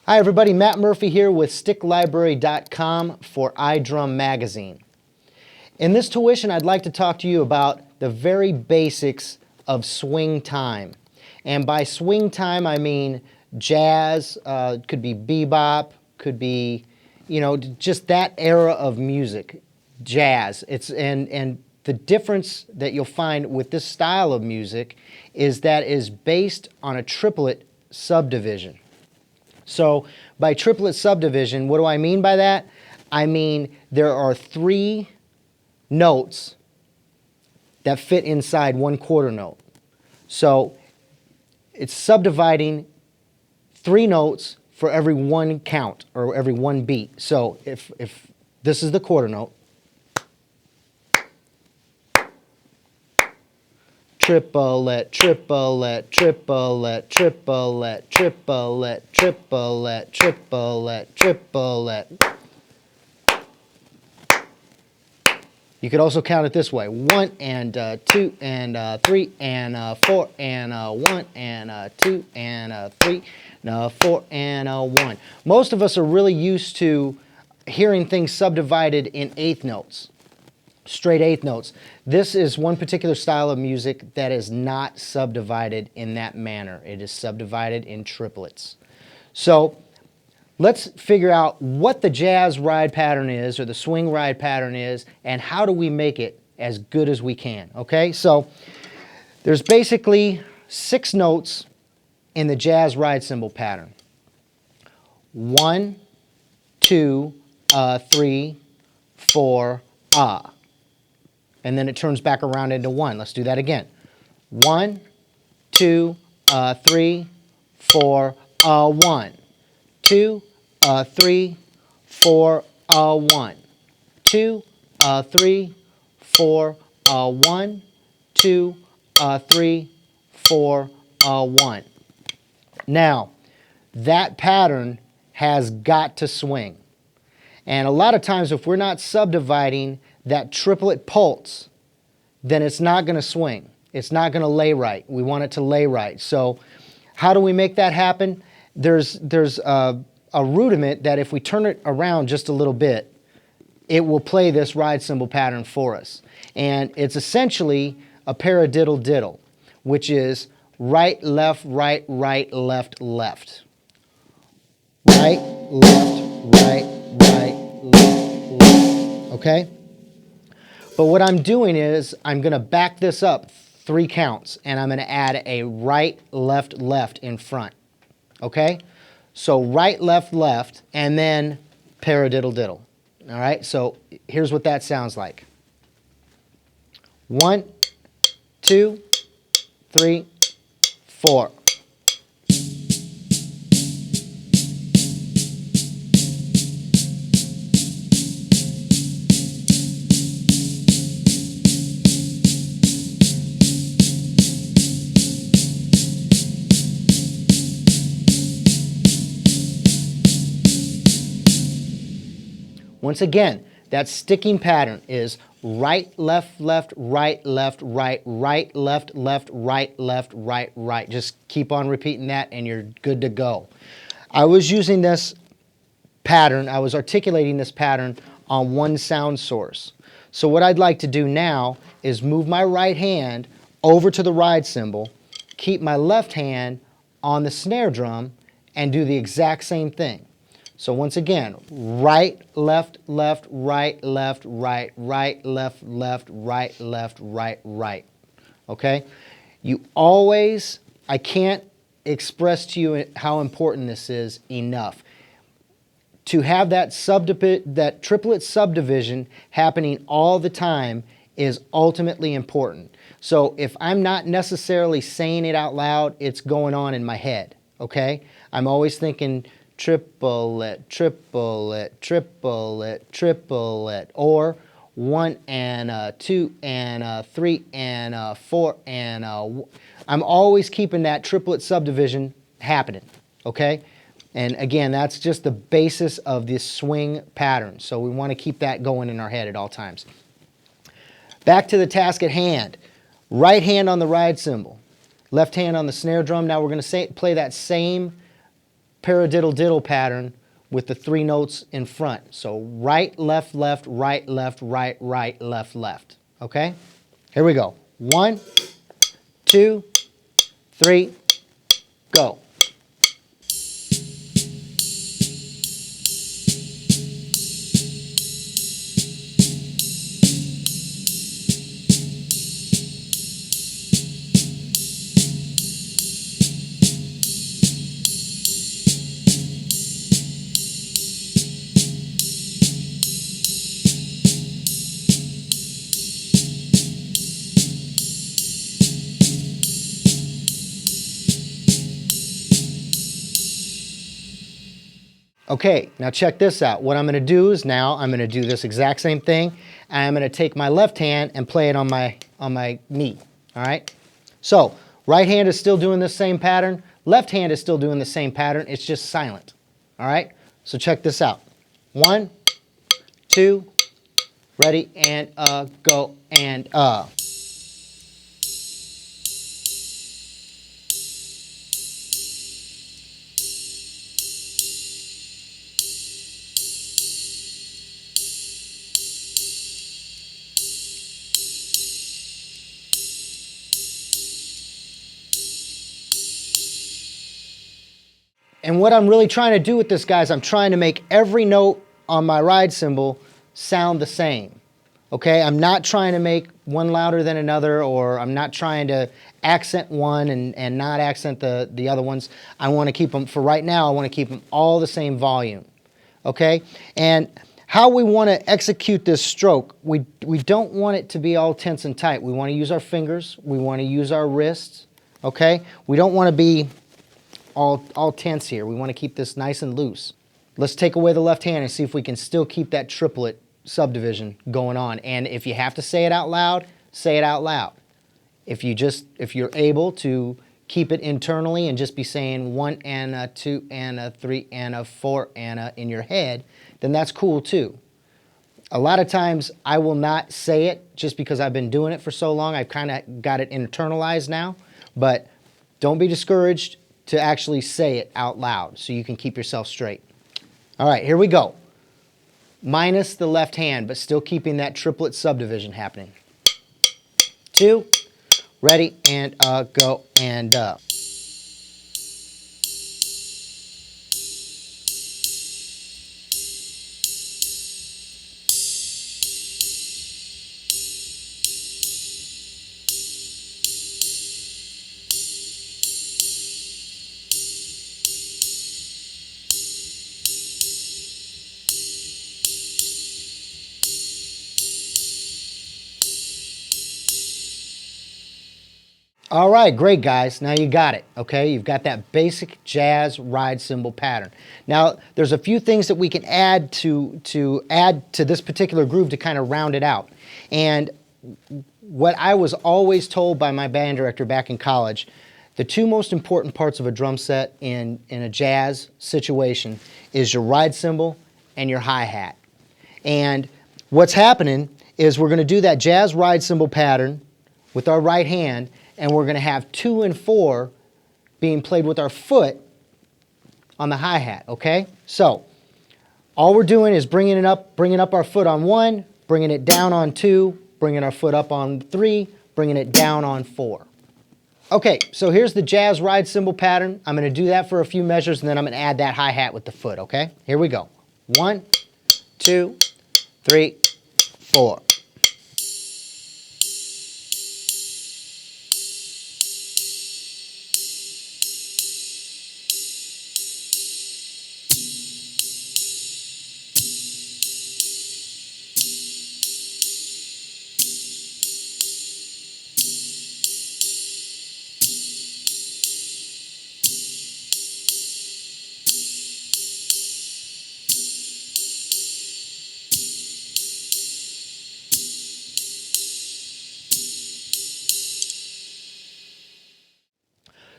Hi everybody, Matt Murphy here with Sticklibrary.com for iDrum magazine. In this tuition, I'd like to talk to you about the very basics of swing time. And by swing time, I mean jazz, could be bebop, could be, just that era of music, jazz. And the difference that you'll find with this style of music is that it is based on a triplet subdivision. So by triplet subdivision, what do I mean by that? I mean there are 3 notes that fit inside 1 quarter note. So it's subdividing 3 notes for every 1 count or every 1 beat. So if this is the quarter note, triplet, triplet, triplet, triplet, triplet, triplet, triplet, triplet. You could also count it this way: 1 and 2 and 3 and 4 and 1 and 2 and 3 and 4 and 1. Most of us are really used to hearing things subdivided in 1/8 notes. Straight 1/8 notes. This is one particular style of music that is not subdivided in that manner. It is subdivided in triplets. So let's figure out what the jazz ride pattern is or the swing ride pattern is and how do we make it as good as we can. Okay, so there's basically 6 notes in the jazz ride cymbal pattern. 1, 2, 3, 4, ah. And then it turns back around into 1. Let's do that again. 1, 2, 3, 4, 1. 2, 3, 4, 1. 2, 3, 4, 1. 2, 3, 4, 1. Now, that pattern has got to swing. And a lot of times if we're not subdividing that triplet pulse, then it's not going to swing. It's not going to lay right. We want it to lay right. So how do we make that happen? There's a rudiment that if we turn it around just a little bit, it will play this ride cymbal pattern for us. And it's essentially a paradiddle diddle, which is right, left, right, right, left, left. Right, left, right, right, left, left. Okay? But what I'm doing is I'm going to back this up 3 counts and I'm going to add a right, left, left in front. Okay? So right, left, left, and then paradiddle diddle. All right? So here's what that sounds like. 1, 2, 3, 4. Once again, that sticking pattern is right, left, left, right, left, right, right, left, left, right, left, right, right. Just keep on repeating that and you're good to go. I was using this pattern, I was articulating this pattern on 1 sound source. So what I'd like to do now is move my right hand over to the ride cymbal, keep my left hand on the snare drum, and do the exact same thing. So once again, right, left, left, right, left, right, right, left, left, right, left, right, right. Okay? You always, I can't express to you how important this is enough. To have that triplet subdivision happening all the time is ultimately important. So if I'm not necessarily saying it out loud, it's going on in my head. Okay? I'm always thinking triplet, triplet, triplet, triplet, or 1 and 2 and 3 and 4 and I'm always keeping that triplet subdivision happening, okay? And again, that's just the basis of this swing pattern. So we want to keep that going in our head at all times. Back to the task at hand. Right hand on the ride cymbal, left hand on the snare drum. Now we're going to play that same paradiddle diddle pattern with the 3 notes in front. So right, left, left, right, left, right, right, left, left. Okay? Here we go. 1, 2, 3, go. Okay, now check this out. What I'm going to do is now I'm going to do this exact same thing. And I'm going to take my left hand and play it on my knee. All right? So, right hand is still doing the same pattern. Left hand is still doing the same pattern. It's just silent. All right? So check this out. 1, 2, ready, and go, and And what I'm really trying to do with this, guys, I'm trying to make every note on my ride cymbal sound the same. Okay, I'm not trying to make one louder than another, or I'm not trying to accent one and not accent the other ones. I want to keep them, for right now, I want to keep them all the same volume. Okay, and how we want to execute this stroke, we don't want it to be all tense and tight. We want to use our fingers, we want to use our wrists. Okay, we don't want to be all tense here. We want to keep this nice and loose. Let's take away the left hand and see if we can still keep that triplet subdivision going on. And if you have to say it out loud, say it out loud. If you're able to keep it internally and just be saying 1 and a 2 and a 3 and a 4 and a in your head, then that's cool too. A lot of times I will not say it just because I've been doing it for so long. I've kind of got it internalized now, but don't be discouraged to actually say it out loud so you can keep yourself straight. All right, here we go. Minus the left hand, but still keeping that triplet subdivision happening. 2, ready, and go, and All right, great guys. Now you got it, okay? You've got that basic jazz ride cymbal pattern. Now, there's a few things that we can add to this particular groove to kind of round it out. And what I was always told by my band director back in college, the 2 most important parts of a drum set in a jazz situation is your ride cymbal and your hi-hat. And what's happening is we're going to do that jazz ride cymbal pattern with our right hand, and we're going to have 2 and 4 being played with our foot on the hi-hat, okay? So, all we're doing is bringing up our foot on 1, bringing it down on 2, bringing our foot up on 3, bringing it down on 4. Okay, so here's the jazz ride cymbal pattern. I'm going to do that for a few measures, and then I'm going to add that hi-hat with the foot, okay? Here we go. 1, 2, 3, 4.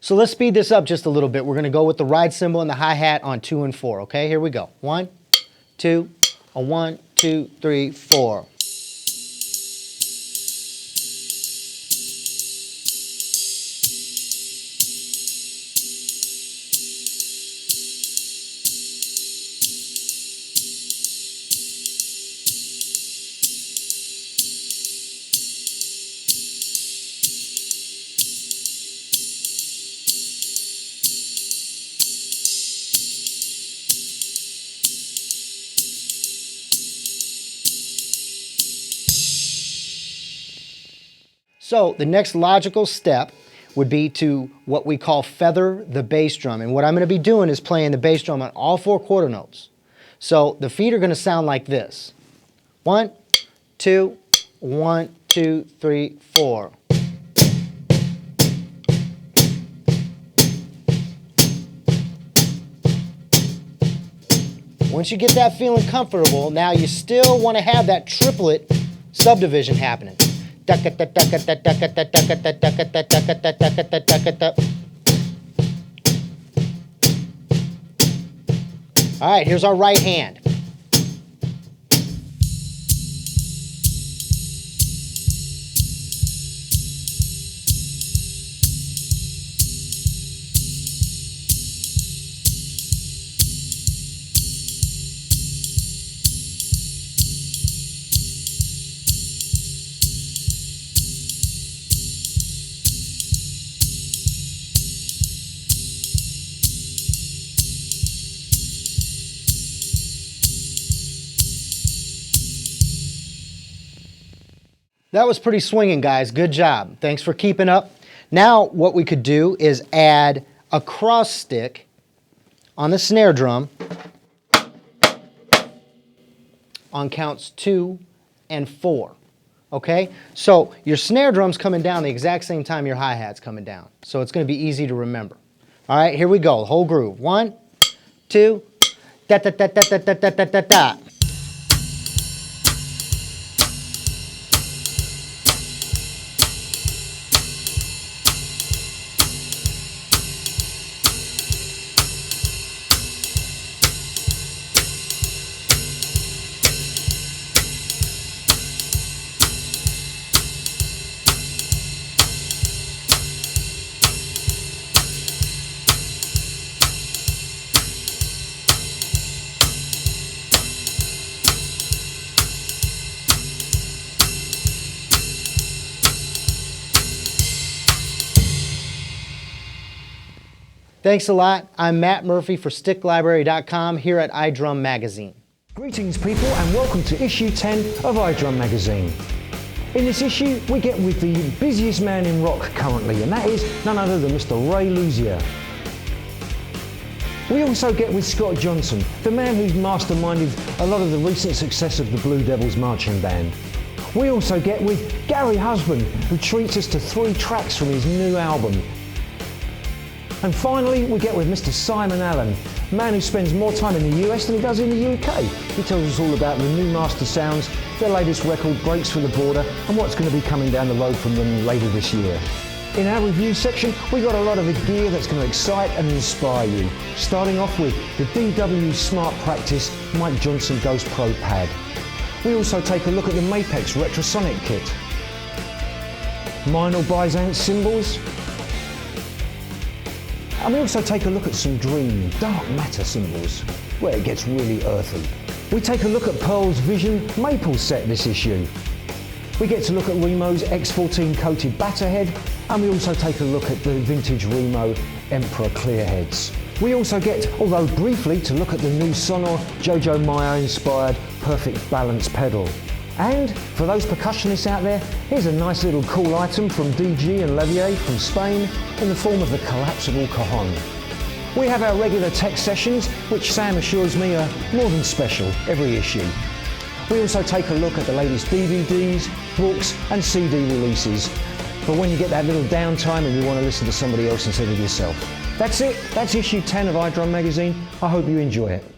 So let's speed this up just a little bit. We're going to go with the ride cymbal and the hi-hat on 2 and 4, okay? Here we go. 1, 2, 1, 2, 3, 4. So the next logical step would be to what we call feather the bass drum. And what I'm going to be doing is playing the bass drum on all 4 quarter notes. So the feet are going to sound like this. 1, 2, 1, 2, 3, 4. Once you get that feeling comfortable, now you still want to have that triplet subdivision happening. All right, here's our right hand. That was pretty swinging, guys. Good job. Thanks for keeping up. Now what we could do is add a cross stick on the snare drum on counts 2 and 4. Okay? So your snare drum's coming down the exact same time your hi-hat's coming down. So it's going to be easy to remember. All right, here we go. The whole groove. 1, 2, da da da da da da da da da da. Thanks a lot. I'm Matt Murphy for Sticklibrary.com here at iDrum Magazine. Greetings people and welcome to issue 10 of iDrum Magazine. In this issue we get with the busiest man in rock currently, and that is none other than Mr. Ray Luzier. We also get with Scott Johnson, the man who's masterminded a lot of the recent success of the Blue Devils marching band. We also get with Gary Husband, who treats us to 3 tracks from his new album. And finally, we get with Mr. Simon Allen, a man who spends more time in the US than he does in the UK. He tells us all about the new master sounds, their latest record, Breaks for the Border, and what's going to be coming down the road from them later this year. In our review section, we got a lot of the gear that's going to excite and inspire you. Starting off with the DW Smart Practice Mike Johnson Ghost Pro Pad. We also take a look at the Mapex Retrosonic Kit. Minor Byzance cymbals. And we also take a look at some Dream Dark Matter cymbals, where it gets really earthy. We take a look at Pearl's Vision Maple set this issue. We get to look at Remo's X14 coated batter head, and we also take a look at the vintage Remo Emperor clear heads. We also get, although briefly, to look at the new Sonor Jojo Mayo inspired Perfect Balance pedal. And for those percussionists out there, here's a nice little cool item from DG and Levier from Spain in the form of the collapsible cajon. We have our regular tech sessions, which Sam assures me are more than special every issue. We also take a look at the latest DVDs, books and CD releases for when you get that little downtime and you want to listen to somebody else instead of yourself. That's it. That's issue 10 of iDrum Magazine. I hope you enjoy it.